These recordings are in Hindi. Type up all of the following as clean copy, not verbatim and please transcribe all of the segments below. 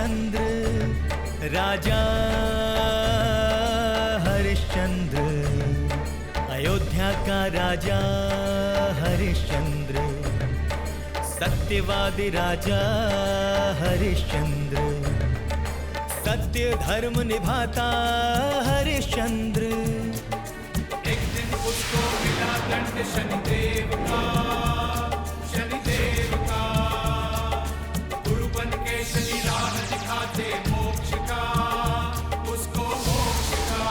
हरिश्चंद्र, राजा हरिश्चंद्र, अयोध्या का राजा हरिश्चंद्र, सत्यवादी राजा हरिश्चंद्र, सत्य धर्म निभाता हरिश्चंद्र। एक दिन उसको मिला दंड शनिदेव का, शनिदेव का। गुरु बन के शनि राह दिखाते मोक्ष का, उसको मोक्ष का।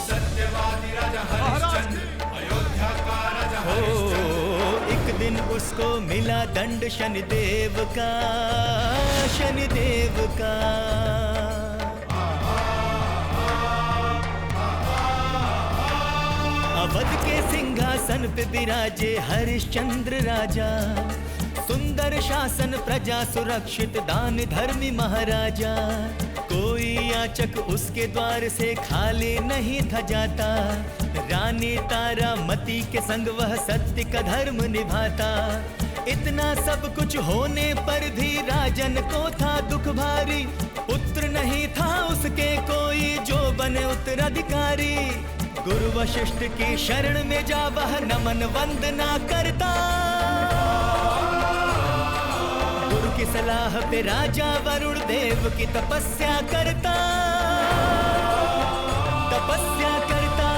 सत्यवादी राजा हरिश्चंद्र, अयोध्या का राजा हरिश्चंद्र। एक दिन उसको मिला दंड शनिदेव का, शनिदेव का। अवध के सिंहासन पे विराजे हरिश्चंद्र राजा, सुंदर शासन प्रजा सुरक्षित दान धर्मी महाराजा। कोई याचक उसके द्वार से खाली नहीं था जाता, रानी तारामती के संग वह सत्य का धर्म निभाता। इतना सब कुछ होने पर भी राजन को था दुख भारी, पुत्र नहीं था उसके कोई जो बने उत्तराधिकारी। गुरु वशिष्ठ की शरण में जा वह नमन वंदना करता, गुरु की सलाह पे राजा वरुण देव की तपस्या करता, तपस्या करता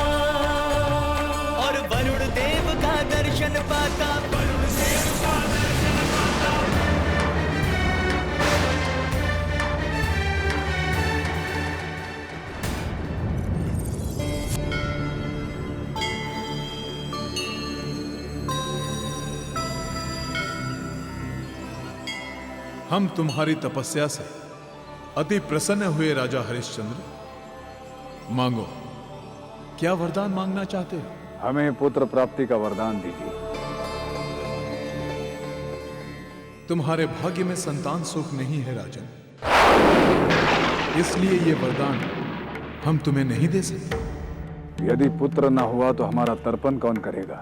और वरुण देव का दर्शन पाता, वरुण देव का दर्शन पाता। हम तुम्हारी तपस्या से अति प्रसन्न हुए राजा हरिश्चंद्र। मांगो, क्या वरदान मांगना चाहते हो? हमें पुत्र प्राप्ति का वरदान दीजिए। तुम्हारे भाग्य में संतान सुख नहीं है राजन, इसलिए ये वरदान हम तुम्हें नहीं दे सकते। यदि पुत्र न हुआ तो हमारा तर्पण कौन करेगा?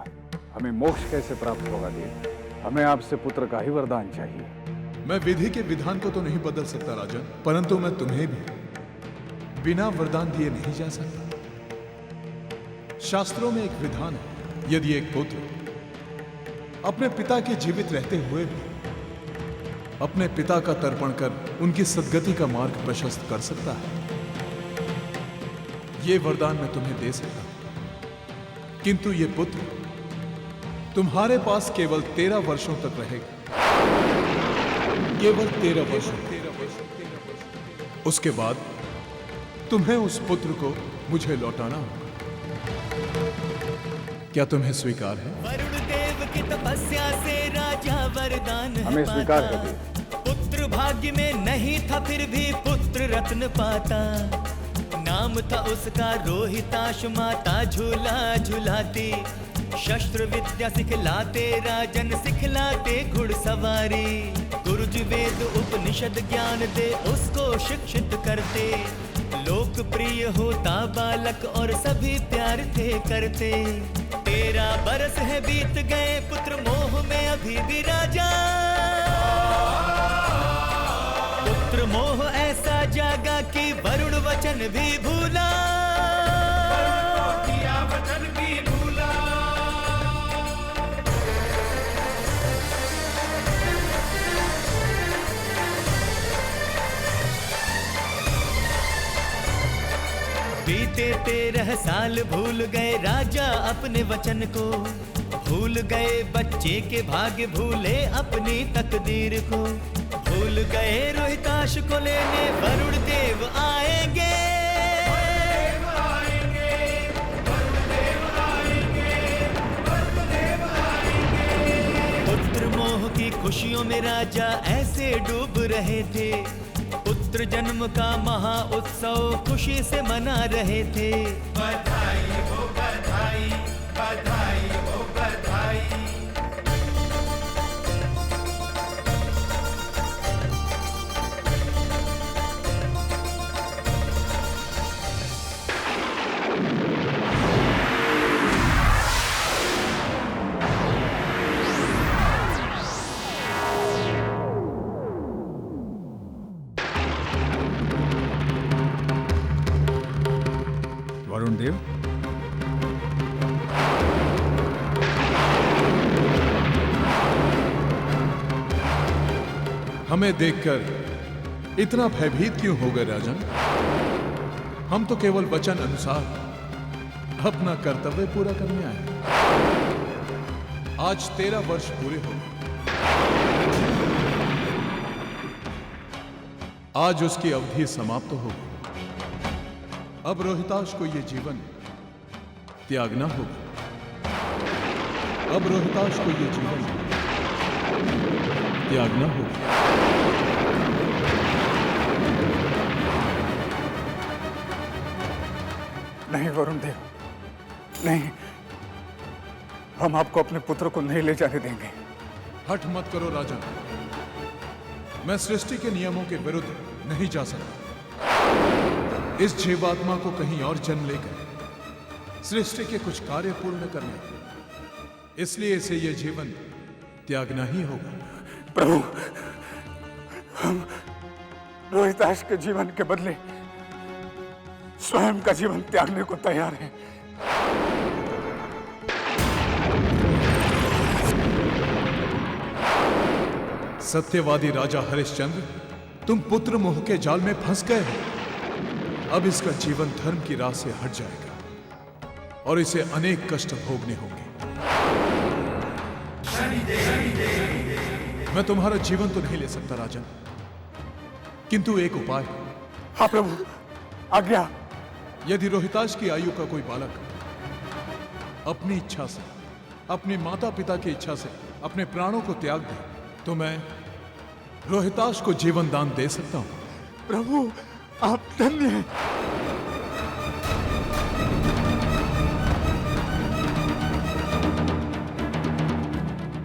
हमें मोक्ष कैसे प्राप्त होगा देव? हमें आपसे पुत्र का ही वरदान चाहिए। मैं विधि के विधान को तो नहीं बदल सकता राजन, परंतु मैं तुम्हें भी बिना वरदान दिए नहीं जा सकता। शास्त्रों में एक विधान है, यदि एक पुत्र अपने पिता के जीवित रहते हुए भी अपने पिता का तर्पण कर उनकी सद्गति का मार्ग प्रशस्त कर सकता है, यह वरदान मैं तुम्हें दे सकता हूं। किंतु यह पुत्र तुम्हारे पास केवल 13 वर्षों तक रहेगा, केवल 13 वर्ष। उसके बाद तुम्हें उस पुत्र को मुझे लौटाना होगा। क्या तुम्हें स्वीकार है? वरुण देव की तपस्या से राजा वरदान हमें स्वीकार कर दिया। पुत्र भाग्य में नहीं था फिर भी पुत्र रत्न पाता। नाम था उसका रोहिताश, माता झूला झुलाती। शस्त्र विद्या सिखलाते राजन, सिखलाते घुड़सवारी। गुरुज वेद उपनिषद ज्ञान दे उसको शिक्षित करते। लोकप्रिय होता बालक और सभी प्यार थे करते। 13 बरस है बीत गए, पुत्र मोह में अभी भी राजा। पुत्र मोह ऐसा जागा कि वरुण वचन भी भूला, वचन भी भूला। बीते 13 साल भूल गए राजा अपने वचन को। भूल गए बच्चे के भाग्य, भूले अपनी तकदीर को। भूल गए रोहिताश को लेने वरुण देव आएंगे। पुत्र मोह की खुशियों में राजा ऐसे डूब रहे थे। पुत्र जन्म का महा उत्सव खुशी से मना रहे थे। बधाई हो बधाई, बधाई हो बधाई। महादेव। हमें देखकर इतना भयभीत क्यों हो गए राजन? हम तो केवल वचन अनुसार अपना कर्तव्य पूरा करने आए। आज 13 वर्ष पूरे हो गए। आज उसकी अवधि समाप्त हो गई। अब रोहिताश को यह जीवन त्यागना होगा। अब रोहिताश को यह जीवन त्यागना होगा। नहीं वरुण देव, नहीं, हम आपको अपने पुत्र को नहीं ले जाने देंगे। हठ मत करो राजन। मैं सृष्टि के नियमों के विरुद्ध नहीं जा सकता। इस जीवात्मा को कहीं और जन्म लेकर सृष्टि के कुछ कार्य पूर्ण करने, इसलिए इसे यह जीवन त्यागना ही होगा। प्रभु, हम रोहिताश के जीवन के बदले स्वयं का जीवन त्यागने को तैयार हैं। सत्यवादी राजा हरिश्चंद्र, तुम पुत्र मोह के जाल में फंस गए हो। अब इसका जीवन धर्म की राह से हट जाएगा और इसे अनेक कष्ट भोगने होंगे। मैं तुम्हारा जीवन तो नहीं ले सकता राजन, किंतु एक उपाय है। हाँ प्रभु, आज्ञा। यदि रोहिताश की आयु का कोई बालक अपनी इच्छा से, अपने माता पिता की इच्छा से अपने प्राणों को त्याग दे, तो मैं रोहिताश को जीवन दान दे सकता हूं। प्रभु, आप धन्य हैं।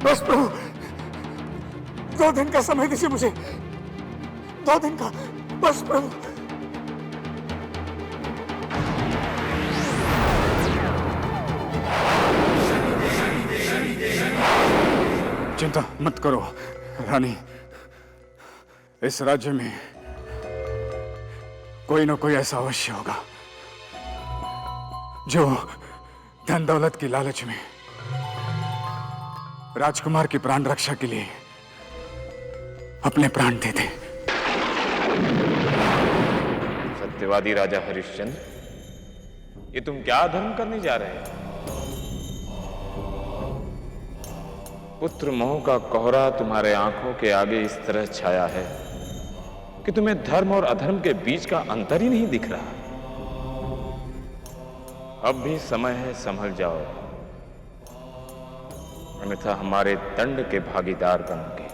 बस प्रभु, 2 दिन का समय दीजिए मुझे, 2 दिन का, बस प्रभु। चिंता मत करो रानी, इस राज्य में कोई ना कोई ऐसा अवश्य होगा जो धन दौलत की लालच में राजकुमार की प्राण रक्षा के लिए अपने प्राण दे दे। सत्यवादी राजा हरिश्चंद्र, ये तुम क्या अधर्म करने जा रहे हो? पुत्र मोह का कोहरा तुम्हारे आंखों के आगे इस तरह छाया है कि तुम्हें धर्म और अधर्म के बीच का अंतर ही नहीं दिख रहा। अब भी समय है, संभल जाओ, अन्यथा हमारे दंड के भागीदार बनोगे।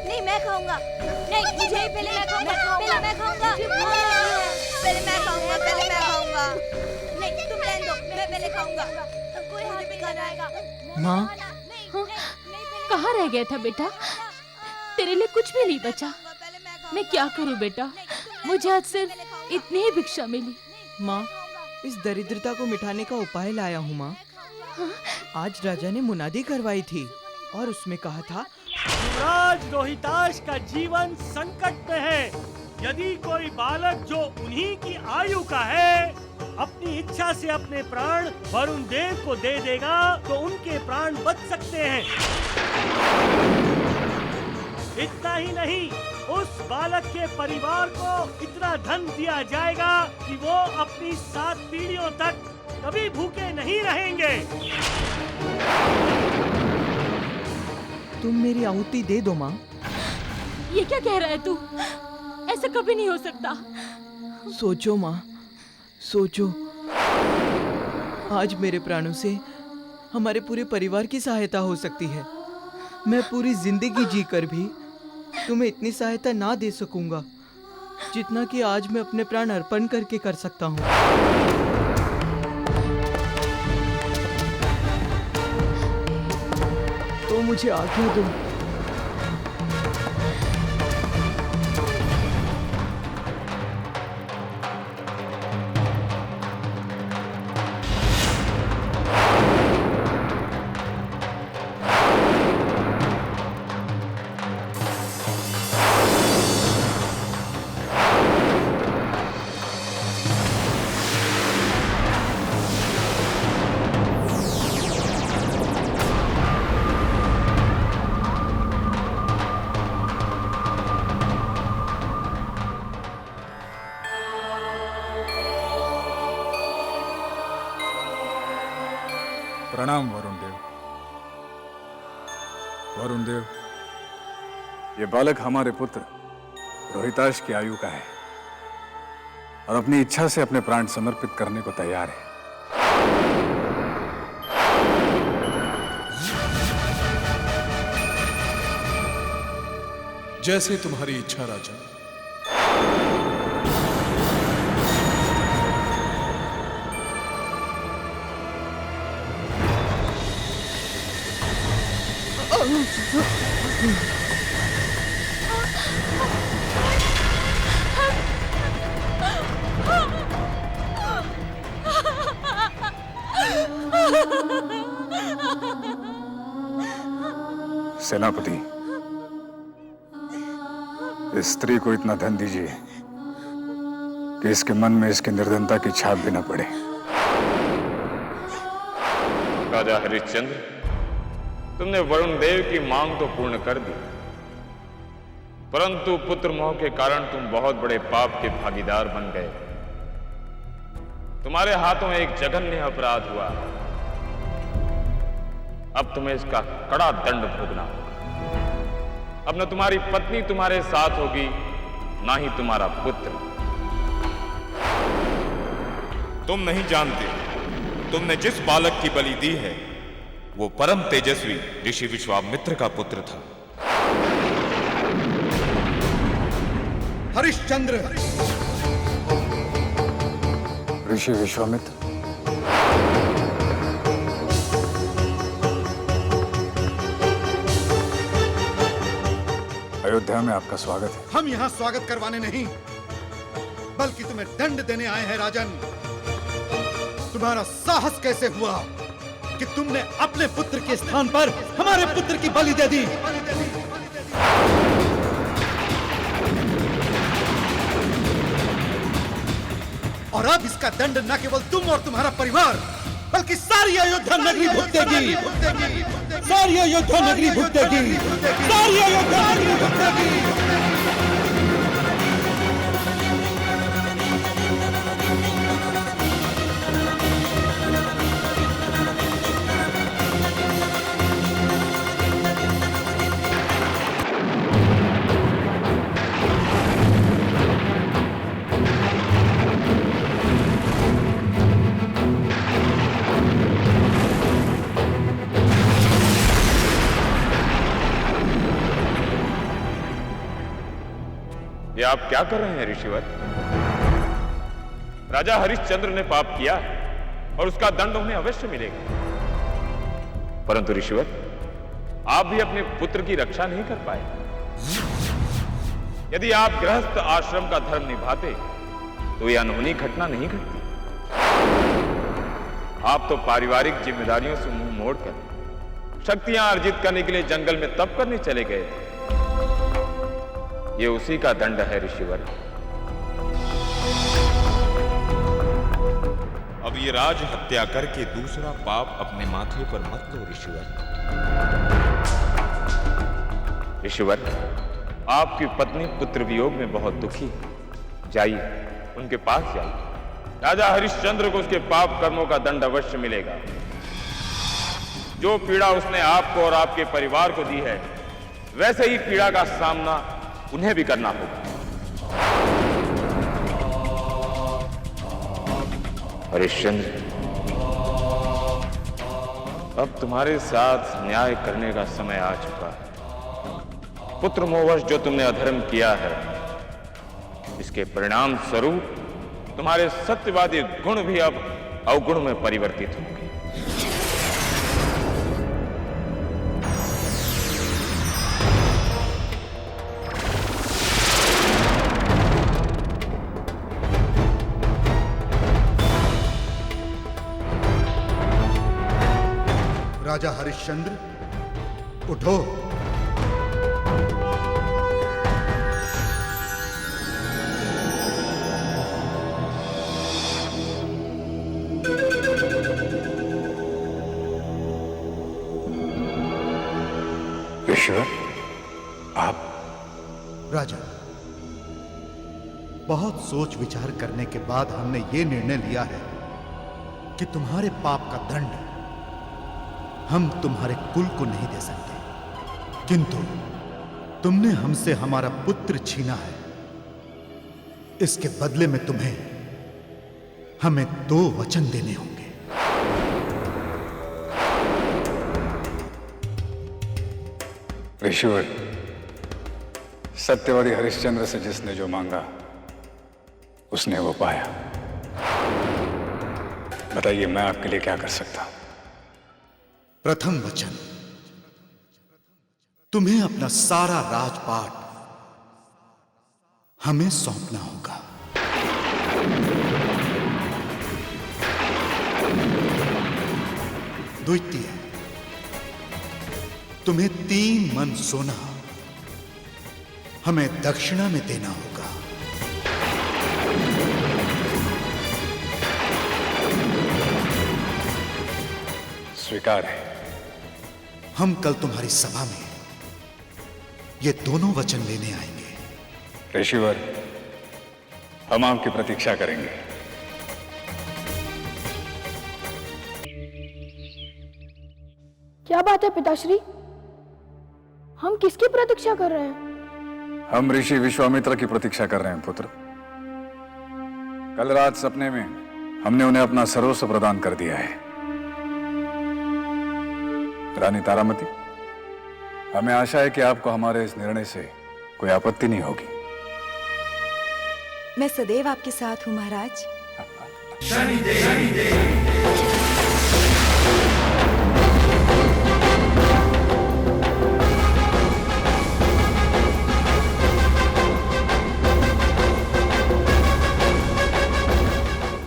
नहीं, मैं खाऊंगा। नहीं, मुझे पहले मैं खाऊंगा। पहले मैं खाऊंगा। नहीं, तुम रहने दो, मैं पहले खाऊंगा। कोई मुझे भी खाना आएगा। माँ, कहाँ रह गया था बेटा? तेरे लिए कुछ भी नहीं बचा। मैं क्या करूं बेटा? मुझे आज सिर्फ इतनी ही भिक्षा मिली। माँ, इस दरिद्रता को मिटाने का उपाय लाया हूँ माँ। आज राजा ने मुनादी करवाई थी और उसमें कहा था, युवराज रोहिताश का जीवन संकट में है। यदि कोई बालक जो उन्हीं की आयु का है अपनी इच्छा से अपने प्राण वरुण देव को दे देगा तो उनके प्राण बच सकते हैं। इतना ही नहीं, उस बालक के परिवार को इतना धन दिया जाएगा कि वो अपनी 7 पीढ़ियों तक कभी भूखे नहीं रहेंगे। तुम मेरी आहुति दे दो माँ। ये क्या कह रहा है तू? ऐसा कभी नहीं हो सकता। सोचो माँ, सोचो। आज मेरे प्राणों से हमारे पूरे परिवार की सहायता हो सकती है। मैं पूरी जिंदगी जीकर भी तुम्हें इतनी सहायता ना दे सकूंगा जितना कि आज मैं अपने प्राण अर्पण करके कर सकता हूँ। तो मुझे आज्ञा दो। प्रणाम वरुण देव। वरुण देव, ये बालक हमारे पुत्र रोहिताश की आयु का है और अपनी इच्छा से अपने प्राण समर्पित करने को तैयार है। जैसे तुम्हारी इच्छा राजन। सेनापति, इस स्त्री को इतना धन दीजिए कि इसके मन में इसकी निर्धनता की छाप भी न पड़े। राजा हरिश्चंद्र, तुमने वरुण देव की मांग तो पूर्ण कर दी, परंतु पुत्र मोह के कारण तुम बहुत बड़े पाप के भागीदार बन गए। तुम्हारे हाथों एक जघन्य अपराध हुआ। अब तुम्हें इसका कड़ा दंड भोगना होगा। अब न तुम्हारी पत्नी तुम्हारे साथ होगी, ना ही तुम्हारा पुत्र। तुम नहीं जानते, तुमने जिस बालक की बलि दी है वो परम तेजस्वी ऋषि विश्वामित्र का पुत्र था। हरिश्चंद्र। ऋषि विश्वामित्र, अयोध्या में आपका स्वागत है। हम यहाँ स्वागत करवाने नहीं, बल्कि तुम्हें दंड देने आए हैं राजन। तुम्हारा साहस कैसे हुआ कि तुमने अपने पुत्र के स्थान पर हमारे पुत्र की बलि दे दी? और अब इसका दंड न केवल तुम और तुम्हारा परिवार, बल्कि सारी अयोध्या नगरी भुगतेगी। सारी अयोध्या नगरी भुगतेगी। सारी अयोध्या नगरी भुगतेगी। ये आप क्या कर रहे हैं ऋषिवर? राजा हरिश्चंद्र ने पाप किया है और उसका दंड उन्हें अवश्य मिलेगा। परंतु ऋषिवर, आप भी अपने पुत्र की रक्षा नहीं कर पाए। यदि आप गृहस्थ आश्रम का धर्म निभाते तो यह अनहोनी घटना नहीं घटती। आप तो पारिवारिक जिम्मेदारियों से मुंह मोड़कर शक्तियां अर्जित करने के लिए जंगल में तप करने चले गए थे। ये उसी का दंड है ऋषिवर। अब ये राज हत्या करके दूसरा पाप अपने माथे पर मत लो ऋषिवर। ऋषिवर, आपकी पत्नी पुत्र वियोग में बहुत दुखी है। जाइए, उनके पास जाइए। राजा हरिश्चंद्र को उसके पाप कर्मों का दंड अवश्य मिलेगा। जो पीड़ा उसने आपको और आपके परिवार को दी है, वैसे ही पीड़ा का सामना उन्हें भी करना होगा। हरिश्चंद्र, अब तुम्हारे साथ न्याय करने का समय आ चुका है। पुत्र मोहवश जो तुमने अधर्म किया है, इसके परिणाम स्वरूप तुम्हारे सत्यवादी गुण भी अब अवगुण में परिवर्तित होंगे। राजा हरिश्चंद्र, उठो। ईश्वर, आप? राजा, बहुत सोच विचार करने के बाद हमने ये निर्णय लिया है कि तुम्हारे पाप का दंड हम तुम्हारे कुल को नहीं दे सकते, किंतु तुमने हमसे हमारा पुत्र छीना है। इसके बदले में तुम्हें हमें 2 वचन देने होंगे। ऋषिवर, सत्यवादी हरिश्चंद्र से जिसने जो मांगा उसने वो पाया। बताइए मैं आपके लिए क्या कर सकता हूं? प्रथम वचन, तुम्हें अपना सारा राजपाट हमें सौंपना होगा। द्वितीय, तुम्हें 3 मन सोना हमें दक्षिणा में देना होगा। स्वीकार है। हम कल तुम्हारी सभा में ये दोनों वचन लेने आएंगे। ऋषिवर, हम आपकी प्रतीक्षा करेंगे। क्या बात है पिताश्री? हम किसकी प्रतीक्षा कर रहे हैं? हम ऋषि विश्वामित्र की प्रतीक्षा कर रहे हैं पुत्र। कल रात सपने में हमने उन्हें अपना सर्वस्व प्रदान कर दिया है। रानी तारामती, हमें आशा है कि आपको हमारे इस निर्णय से कोई आपत्ति नहीं होगी। मैं सदैव आपके साथ हूं महाराज।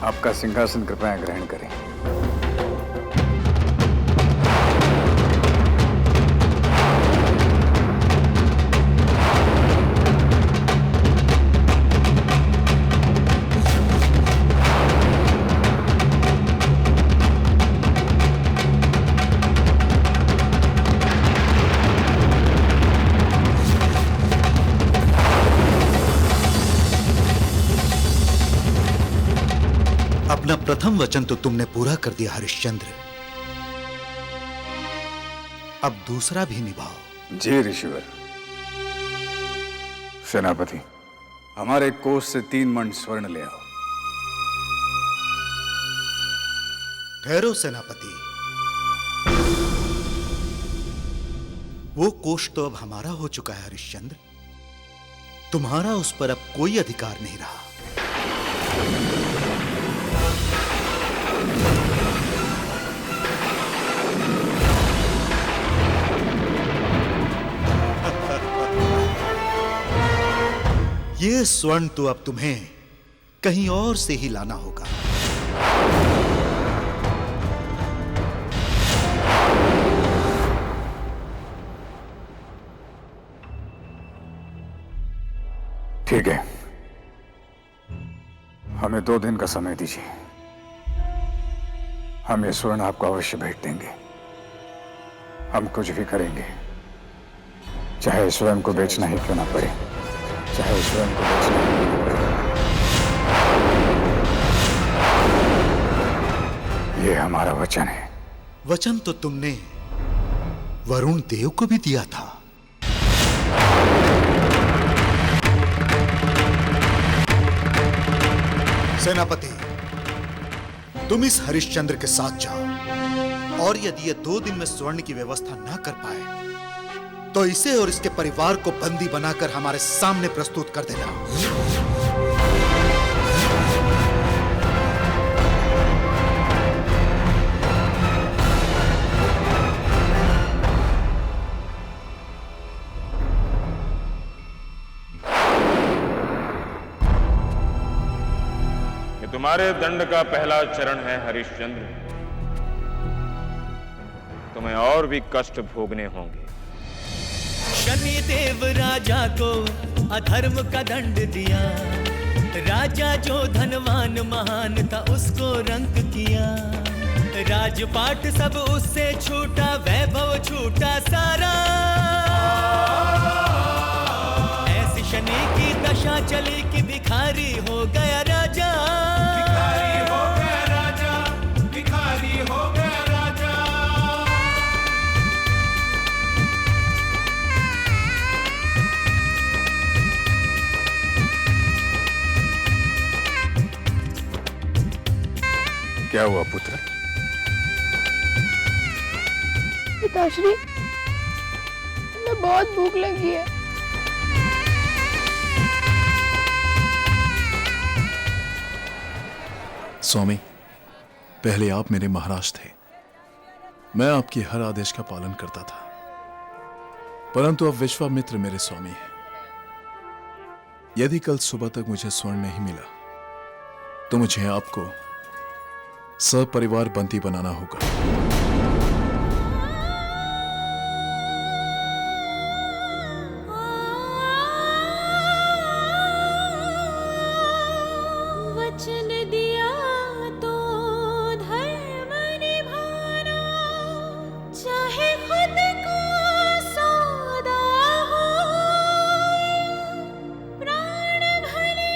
आपका सिंहासन कृपया ग्रहण करें। अपना प्रथम वचन तो तुमने पूरा कर दिया हरिश्चंद्र, अब दूसरा भी निभाओ। जी ऋषिवर। सेनापति, हमारे कोष से 3 मन स्वर्ण ले आओ। ठहरो सेनापति, वो कोष तो अब हमारा हो चुका है हरिश्चंद्र, तुम्हारा उस पर अब कोई अधिकार नहीं रहा। ये स्वर्ण तो अब तुम्हें कहीं और से ही लाना होगा। ठीक है, हमें 2 दिन का समय दीजिए। हम ये स्वर्ण आपको अवश्य भेज देंगे। हम कुछ भी करेंगे, चाहे स्वयं को बेचना ही क्यों ना पड़े, चाहे स्वयं को बेचना ही क्यों ना पड़े। ये हमारा वचन है। वचन तो तुमने वरुण देव को भी दिया था। सेनापति, तुम इस हरिश्चंद्र के साथ जाओ, और यदि ये 2 दिन में स्वर्ण की व्यवस्था ना कर पाए तो इसे और इसके परिवार को बंदी बनाकर हमारे सामने प्रस्तुत कर देना। ये तुम्हारे दंड का पहला चरण है हरिश्चंद्र। तुम्हें और भी कष्ट भोगने होंगे। शनिदेव राजा को अधर्म का दंड दिया, राजा जो धनवान महान था उसको रंक किया, राजपाट सब उससे छूटा, वैभव छूटा सारा। ऐसी शनि की दशा चली कि भिखारी हो गया राजा, भिखारी हो गया राजा, भिखारी हो गया राजा। क्या हुआ पुत्र? पिताश्री, मैं बहुत भूख लगी है। स्वामी, पहले आप मेरे महाराज थे। मैं आपके हर आदेश का पालन करता था, परंतु अब विश्वामित्र मेरे स्वामी हैं। यदि कल सुबह तक मुझे स्वर्ण नहीं मिला तो मुझे आपको सपरिवार बंदी बनाना होगा। वचन दिया तो धर्म निभाना, चाहे खुद को सौदा हो, प्राण भले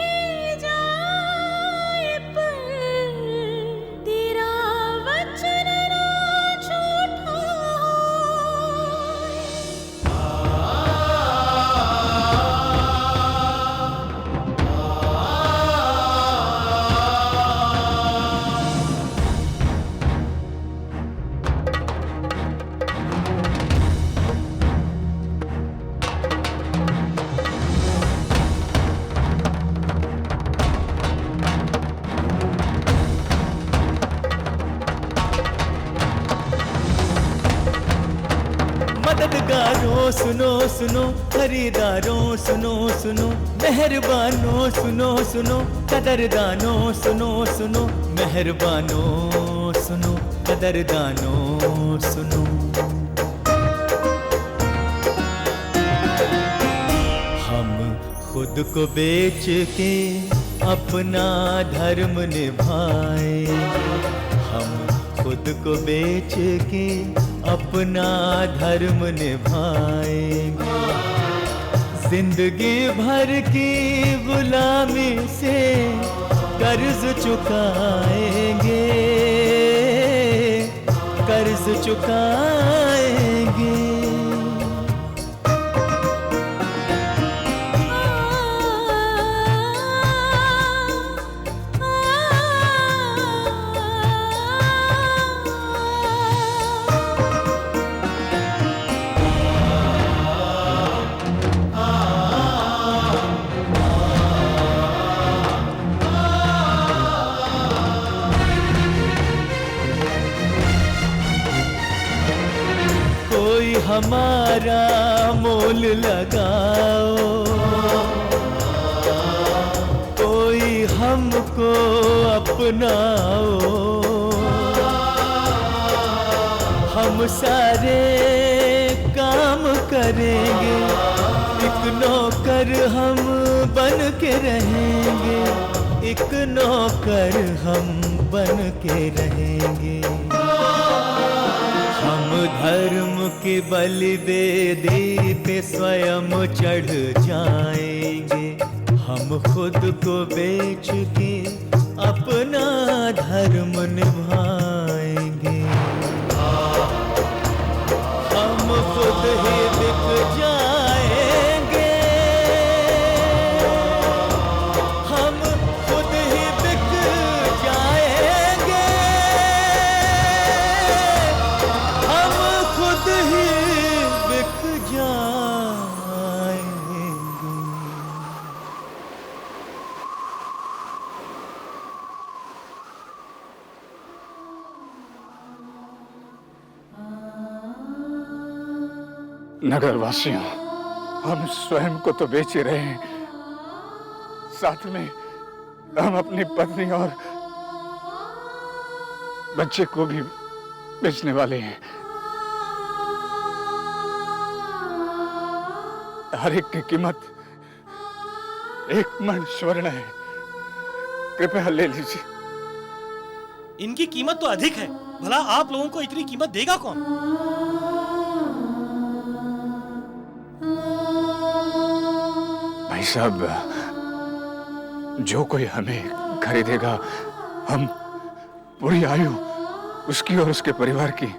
ही जाए पर तेरा वचन ना झूठा मददगारों सुनो सुनो, खरीदारों सुनो सुनो, मेहरबानों सुनो सुनो, कदरदानों सुनो सुनो, मेहरबानों सुनो, कदरदानों सुनो। हम खुद को बेच के अपना धर्म निभाए, हम खुद को बेच के अपना धर्म निभाएंगे। जिंदगी भर की गुलामी से कर्ज चुकाएंगे, कर्ज चुकाएंगे। कोई हमारा मोल लगाओ, कोई हमको अपनाओ, हम सारे काम करेंगे, एक नौकर हम बन के रहेंगे, एक नौकर हम बन के रहेंगे। हम धर्म की बलिवेदी पे स्वयं चढ़ जाएंगे, हम खुद को बेच के अपना धर्म निभाएंगे। हम खुद ही बिक जाएंगे, हम खुद ही बिक जाएंगे, हम खुद ही बिक जाएंगे। नगरवासियों, हम स्वयं को तो बेच ही रहे हैं, साथ में हम अपनी पत्नी और बच्चे को भी बेचने वाले हैं। हर एक की कीमत 1 मण स्वर्ण है, कृपया ले लीजिए। इनकी कीमत तो अधिक है, भला आप लोगों को इतनी कीमत देगा कौन? भाई साहब, जो कोई हमें खरीदेगा, हम पूरी आयु उसकी और उसके परिवार की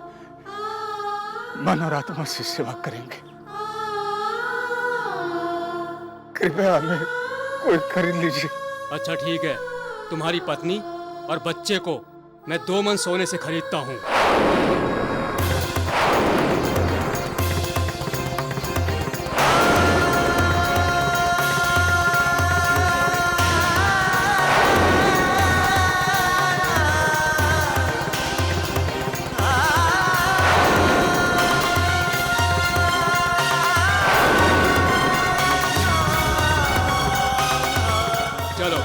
मन और आत्मा से सेवा करेंगे। कृपया हमें कोई खरीद लीजिए। अच्छा ठीक है, तुम्हारी पत्नी और बच्चे को मैं 2 मन सोने से खरीदता हूँ। चलो।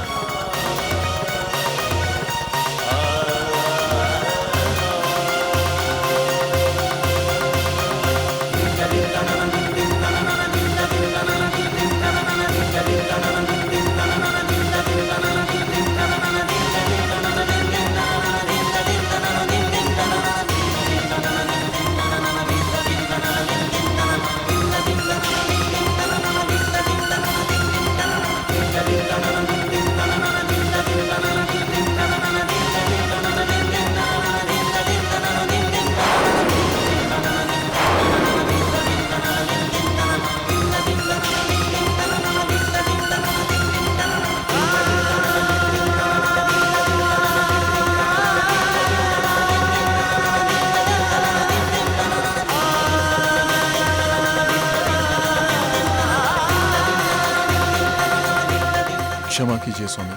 क्षमा कीजिए स्वामी,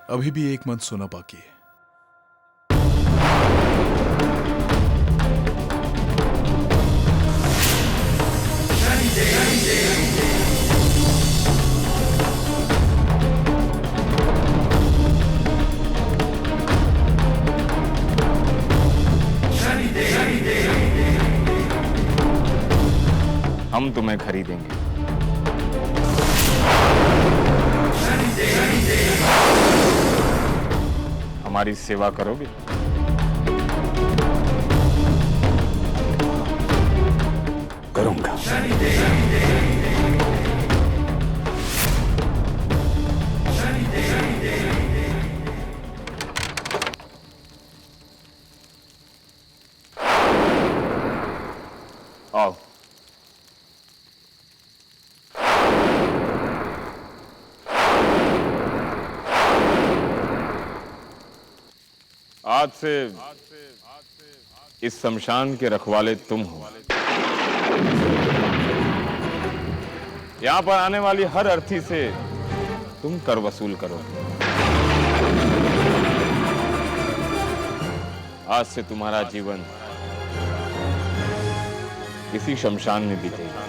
अभी भी एक मन सोना बाकी है। हम तुम्हें खरीदेंगे। हमारी सेवा करोगे? करूंगा। आओ। आज से इस शमशान के रखवाले तुम हो। यहां पर आने वाली हर अर्थी से तुम कर वसूल करो। आज से तुम्हारा जीवन इसी शमशान में बीतेगा।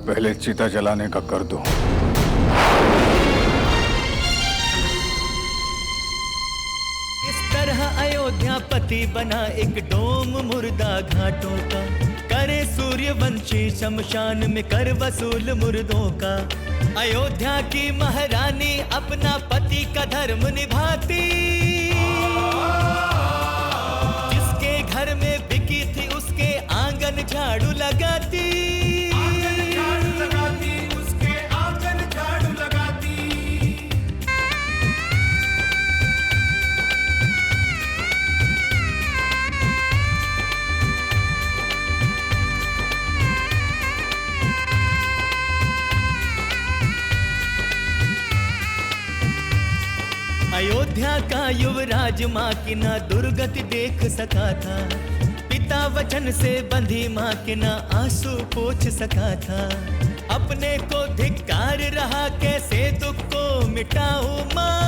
पहले चिता जलाने का कर दो। इस तरह अयोध्यापति बना एक डोम मुर्दा घाटों का, करे सूर्यवंशी शमशान में कर वसूल मुर्दों का। अयोध्या की महारानी अपना पति का धर्म निभाती, जिसके घर में बिकी थी उसके आंगन झाड़ू लगाती। अयोध्या का युवराज माँ की ना दुर्गति देख सका था, पिता वचन से बंधी माँ के ना आंसू पोंछ सका था। अपने को धिक्कार रहा कैसे दुख को मिटाऊं माँ,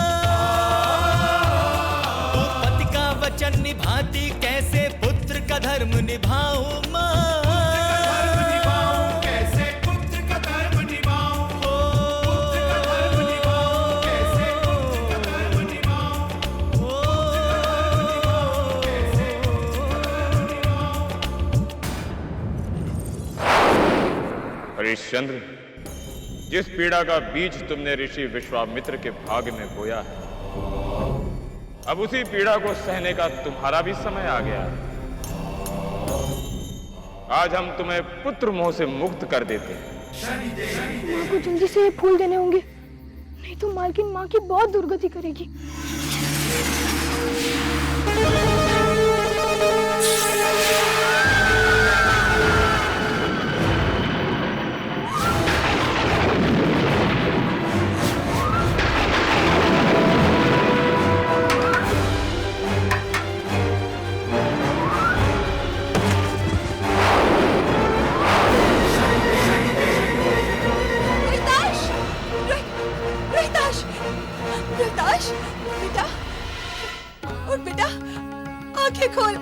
तो पति का वचन निभाती कैसे पुत्र का धर्म निभाऊं माँ। हरिश्चंद्र, जिस पीड़ा का बीज तुमने ऋषि विश्वामित्र के भाग्य में बोया है, अब उसी पीड़ा को सहने का तुम्हारा भी समय आ गया है। आज हम तुम्हें पुत्र मोह से मुक्त कर देते हैं। माँ को जल्दी से फूल देने होंगे, नहीं नहीं तो मालकिन माँ की बहुत दुर्गति करेगी। रोहिताश, बेटा, उठ बेटा, आंखें खोल।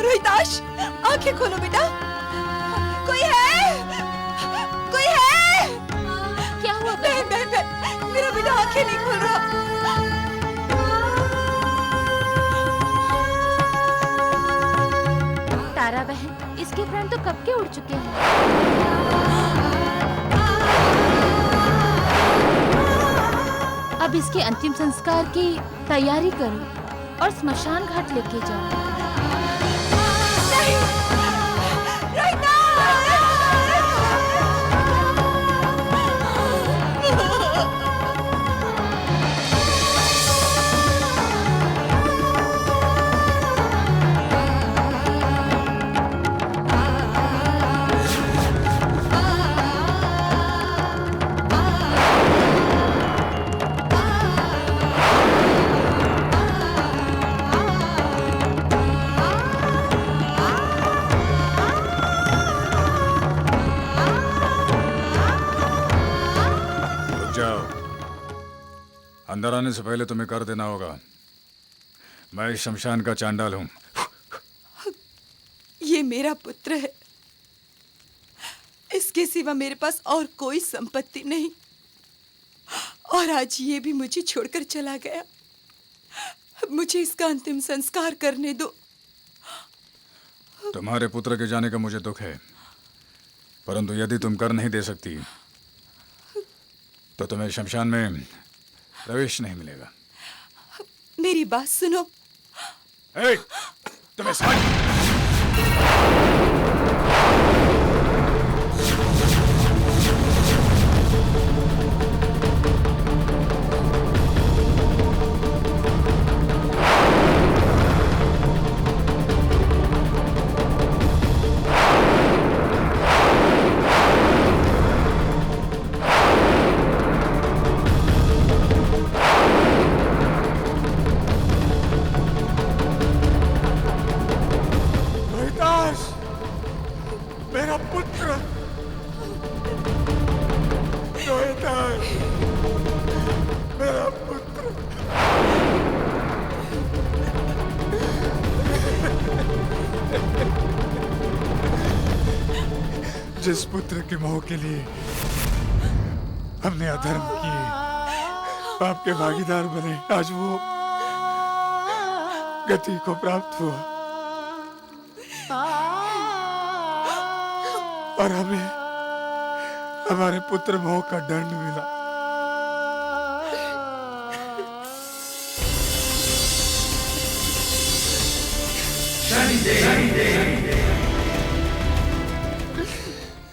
रोहिताश, आंखें खोलो बेटा। कोई है? कोई है? क्या हुआ? बहन, बहन, बहन, मेरा बेटा आंखें नहीं खोल रहा। तारा बहन, इसके प्राण तो कब के उड़ चुके हैं। अब इसके अंतिम संस्कार की तैयारी करो और स्मशान घाट लेके जाओ। अंदर आने से पहले तुम्हें कर देना होगा, मैं इस शमशान का चांडाल हूं। ये मेरा पुत्र है, इसके सिवा मेरे पास और कोई संपत्ति नहीं, और आज ये भी मुझे छोड़कर चला गया। मुझे इसका अंतिम संस्कार करने दो। तुम्हारे पुत्र के जाने का मुझे दुख है, परंतु यदि तुम कर नहीं दे सकती तो तुम्हें शमशान में प्रवेश नहीं मिलेगा। मेरी बात सुनो। तुम्हें समझ मेरा पुत्र, मेरा पुत्र। जिस पुत्र के मोह के लिए हमने अधर्म किए, आपके भागीदार बने, आज वो गति को प्राप्त हुआ और हमें हमारे पुत्र मोह का दंड मिला।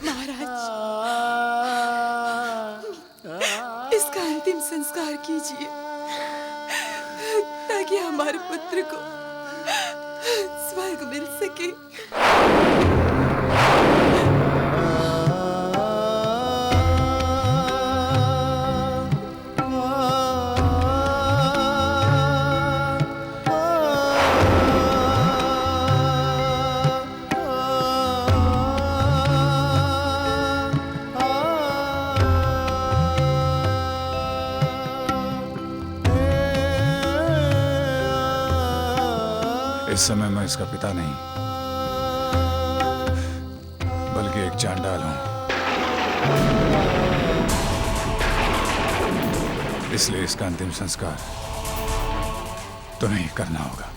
महाराज, इसका अंतिम संस्कार कीजिए ताकि हमारे पुत्र को स्वर्ग मिल सके। इस समय मैं इसका पिता नहीं बल्कि एक चांडाल हूं, इसलिए इसका अंतिम संस्कार तुम्हें ही करना होगा।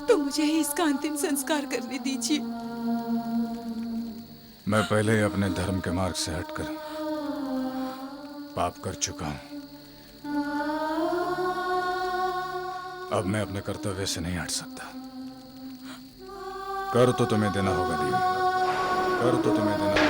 तो मुझे ही इसका अंतिम संस्कार करने दीजिए। मैं पहले ही अपने धर्म के मार्ग से हटकर पाप कर चुका हूं, अब मैं अपने कर्तव्य से नहीं हट सकता। कर तो तुम्हें देना होगा देवी, कर तो तुम्हें देना होगा।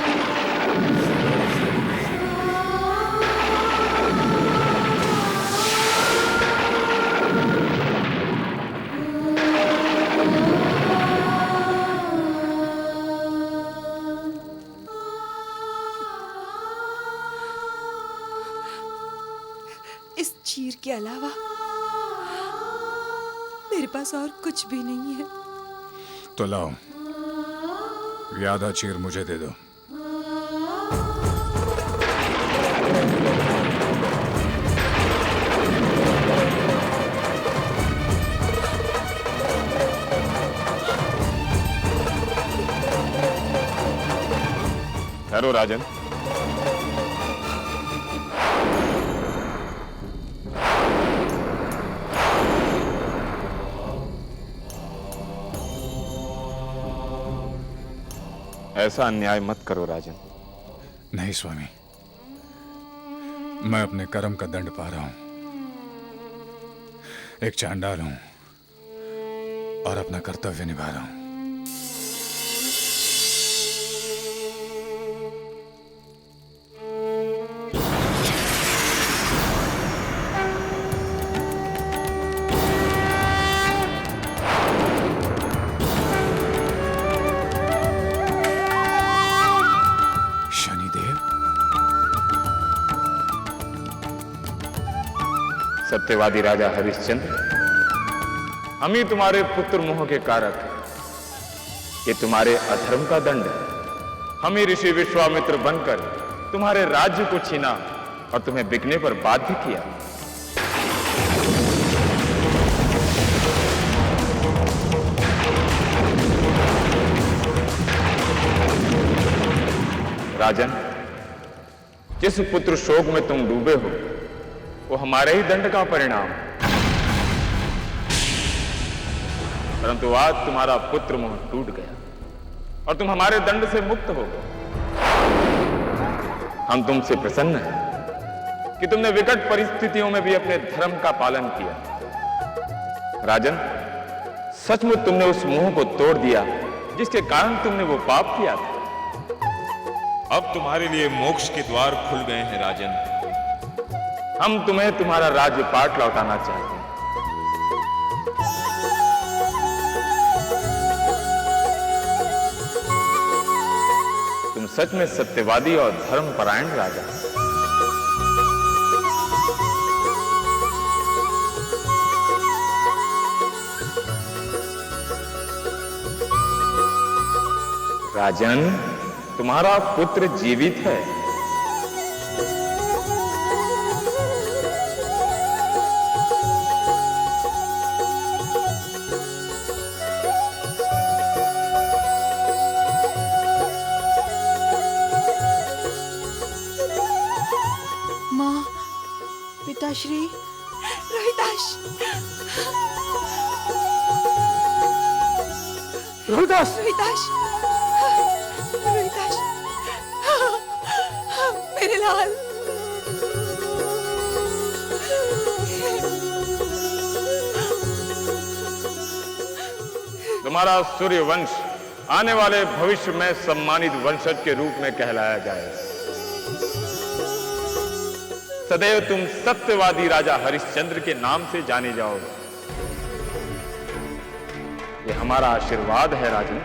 इस चीर के अलावा मेरे पास और कुछ भी नहीं है। तो लाओ, ये आधा चीर मुझे दे दो। ठहरो राजन। ऐसा अन्याय मत करो राजन। नहीं स्वामी, मैं अपने कर्म का दंड पा रहा हूं। एक चांडाल हूं और अपना कर्तव्य निभा रहा हूं। सत्यवादी राजा हरिश्चंद्र, हम ही तुम्हारे पुत्र मोह के कारक हैं। ये तुम्हारे अधर्म का दंड है। हम ही ऋषि विश्वामित्र बनकर तुम्हारे राज्य को छीना और तुम्हें बिकने पर बाध्य किया। राजन, जिस पुत्र शोक में तुम डूबे हो वो हमारे ही दंड का परिणाम। परंतु आज तुम्हारा पुत्र मोह टूट गया और तुम हमारे दंड से मुक्त हो गए। हम तुमसे प्रसन्न हैं कि तुमने विकट परिस्थितियों में भी अपने धर्म का पालन किया। राजन, सचमुच तुमने उस मोह को तोड़ दिया जिसके कारण तुमने वो पाप किया था। अब तुम्हारे लिए मोक्ष के द्वार खुल गए हैं राजन। हम तुम्हें तुम्हारा राज्य पाट लौटाना चाहते हैं। तुम सच में सत्यवादी और धर्मपरायण राजा। राजन, तुम्हारा पुत्र जीवित है। माँ, पिताश्री, रोहिताश, रोहिताश, रोहिताश, रोहिताश, मेरे लाल। तुम्हारा सूर्य वंश आने वाले भविष्य में सम्मानित वंशज के रूप में कहलाया जाए। सदैव तुम सत्यवादी राजा हरिश्चंद्र के नाम से जाने जाओगे। ये हमारा आशीर्वाद है राजन।